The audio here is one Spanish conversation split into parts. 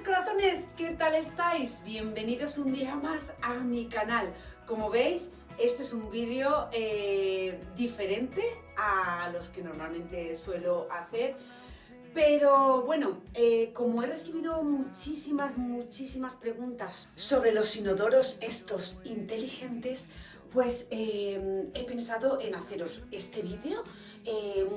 Buenas corazones, ¿qué tal estáis? Bienvenidos un día más a mi canal. Como veis, este es un vídeo diferente a los que normalmente suelo hacer. Pero bueno, como he recibido muchísimas preguntas sobre los inodoros estos inteligentes, pues he pensado en haceros este vídeo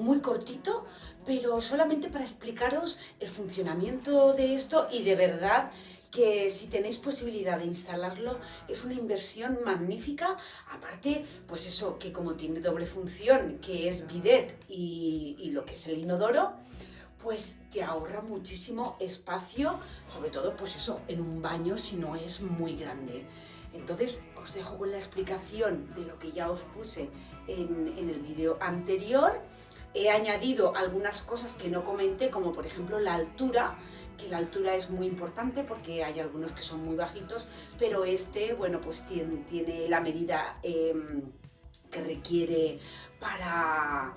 muy cortito, pero solamente para explicaros el funcionamiento de esto, y de verdad que si tenéis posibilidad de instalarlo es una inversión magnífica. Aparte, pues eso, que como tiene doble función, que es bidet y lo que es el inodoro, pues te ahorra muchísimo espacio, sobre todo pues eso, en un baño si no es muy grande. Entonces os dejo con la explicación de lo que ya os puse en el vídeo anterior. He añadido algunas cosas que no comenté, como por ejemplo la altura, que la altura es muy importante porque hay algunos que son muy bajitos, pero este, bueno, pues tiene la medida que requiere para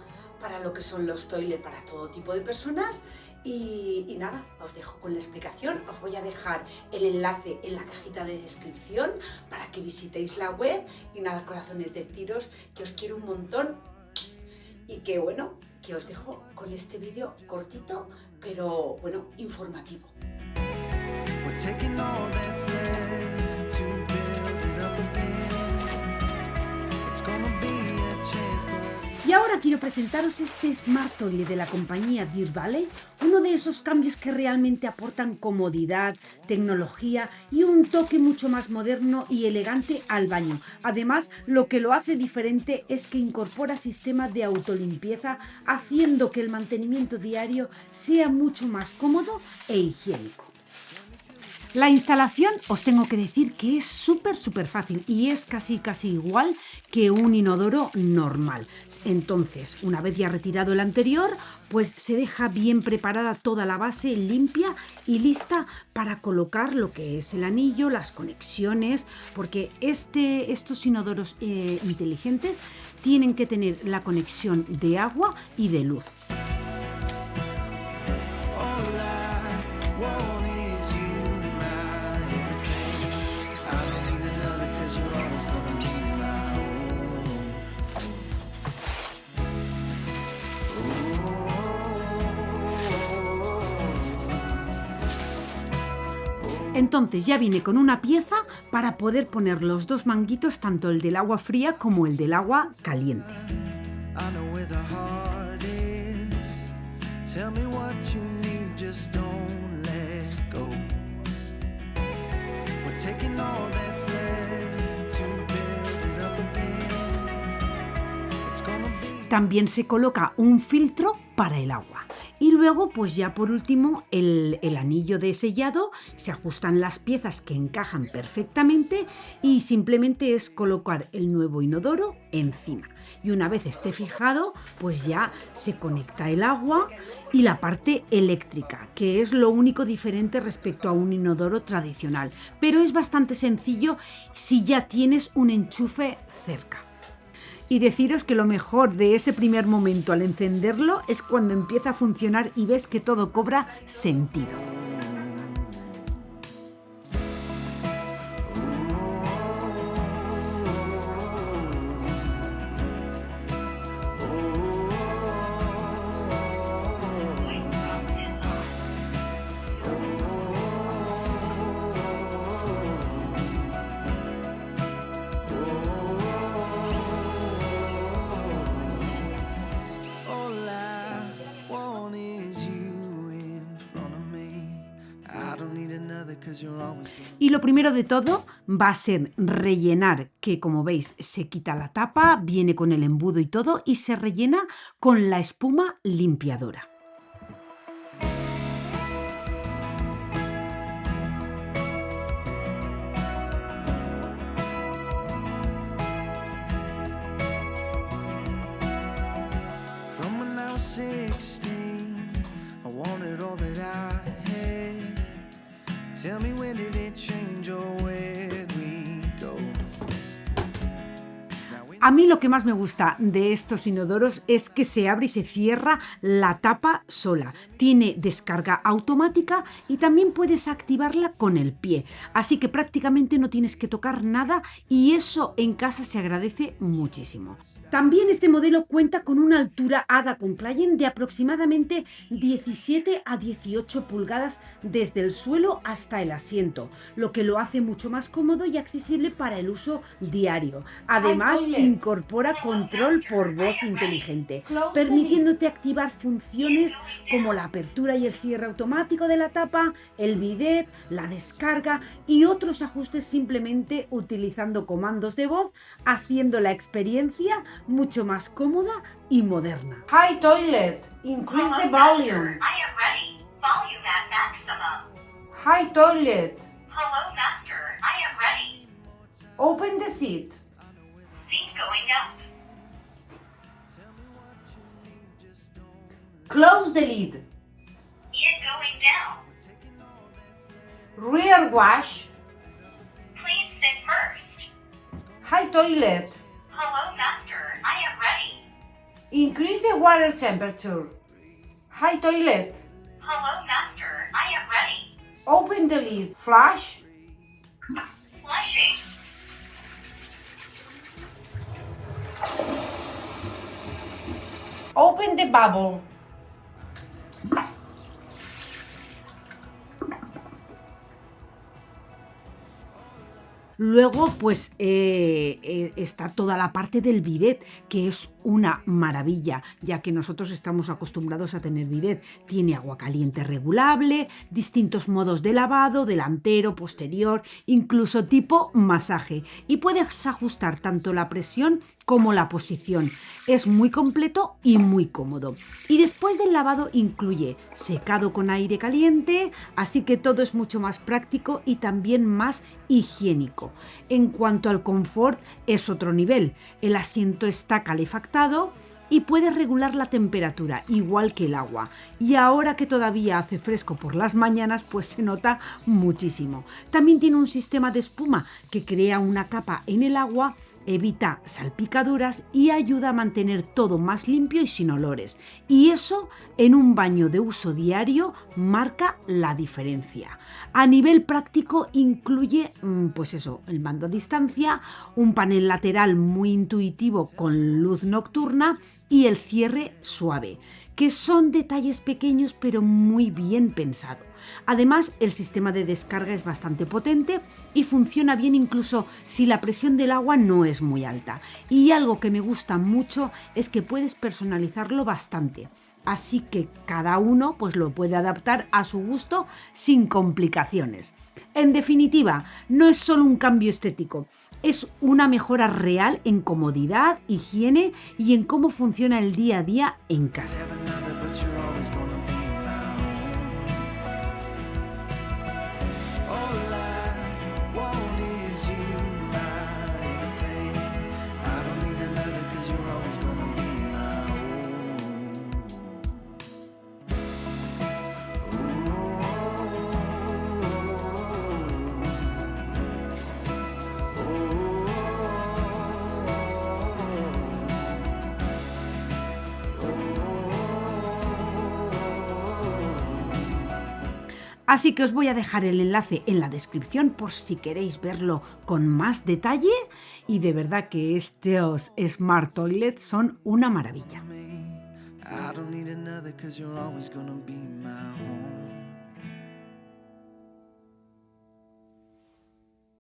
lo que son los toilet para todo tipo de personas. Y nada, os dejo con la explicación. Os voy a dejar el enlace en la cajita de descripción para que visitéis la web. Y nada, corazones, deciros que os quiero un montón y que bueno, que os dejo con este vídeo cortito, pero bueno, informativo. Y ahora quiero presentaros este Smart Toilet de la compañía Deer Valley, uno de esos cambios que realmente aportan comodidad, tecnología y un toque mucho más moderno y elegante al baño. Además, lo que lo hace diferente es que incorpora sistema de autolimpieza, haciendo que el mantenimiento diario sea mucho más cómodo e higiénico. La instalación os tengo que decir que es súper fácil y es casi igual que un inodoro normal. Entonces, una vez ya retirado el anterior, pues se deja bien preparada toda la base limpia y lista para colocar lo que es el anillo, las conexiones, porque estos inodoros inteligentes tienen que tener la conexión de agua y de luz. Entonces ya viene con una pieza para poder poner los dos manguitos, tanto el del agua fría como el del agua caliente. También se coloca un filtro para el agua. Y luego, pues ya por último, el anillo de sellado, se ajustan las piezas que encajan perfectamente y simplemente es colocar el nuevo inodoro encima. Y una vez esté fijado, pues ya se conecta el agua y la parte eléctrica, que es lo único diferente respecto a un inodoro tradicional. Pero es bastante sencillo si ya tienes un enchufe cerca. Y deciros que lo mejor de ese primer momento al encenderlo es cuando empieza a funcionar y ves que todo cobra sentido. Y lo primero de todo va a ser rellenar, que como veis se quita la tapa, viene con el embudo y todo, y se rellena con la espuma limpiadora. A mí lo que más me gusta de estos inodoros es que se abre y se cierra la tapa sola. Tiene descarga automática y también puedes activarla con el pie. Así que prácticamente no tienes que tocar nada y eso en casa se agradece muchísimo. También este modelo cuenta con una altura Ada Compliant de aproximadamente 17 a 18 pulgadas desde el suelo hasta el asiento, lo que lo hace mucho más cómodo y accesible para el uso diario. Además, incorpora control por voz inteligente, permitiéndote activar funciones como la apertura y el cierre automático de la tapa, el bidet, la descarga y otros ajustes simplemente utilizando comandos de voz, haciendo la experiencia mucho más cómoda y moderna. Hi toilet, increase the volume. I am ready. Volume at maximum. Hi toilet, Hello, Master. I am ready. open the seat. Seat going up. Close the lid. Lid going down. Rear wash. Please sit first. Hi toilet, Hello, Master. I am ready. increase the water temperature. Hi toilet, Hello, Master. I am ready. open the lid. Flush. Flushing. Open the bubble. Luego, pues está toda la parte del bidet, que es una maravilla, ya que nosotros estamos acostumbrados a tener bidet. Tiene agua caliente regulable, distintos modos de lavado, delantero, posterior, incluso tipo masaje. Y puedes ajustar tanto la presión como la posición. Es muy completo y muy cómodo. Y después del lavado incluye secado con aire caliente, así que todo es mucho más práctico y también más higiénico. En cuanto al confort, es otro nivel. El asiento está calefactado y puedes regular la temperatura, igual que el agua. Y ahora que todavía hace fresco por las mañanas, pues se nota muchísimo. También tiene un sistema de espuma que crea una capa en el agua, evita salpicaduras y ayuda a mantener todo más limpio y sin olores. Y eso, en un baño de uso diario, marca la diferencia. A nivel práctico incluye, pues eso, el mando a distancia, un panel lateral muy intuitivo con luz nocturna y el cierre suave, que son detalles pequeños pero muy bien pensado. Además, el sistema de descarga es bastante potente y funciona bien incluso si la presión del agua no es muy alta. Y algo que me gusta mucho es que puedes personalizarlo bastante. Así que cada uno pues lo puede adaptar a su gusto sin complicaciones. En definitiva, no es solo un cambio estético, es una mejora real en comodidad, higiene y en cómo funciona el día a día en casa. Así que os voy a dejar el enlace en la descripción por si queréis verlo con más detalle. Y de verdad que estos Smart Toilets son una maravilla. I don't need another 'cause you're always gonna be my home.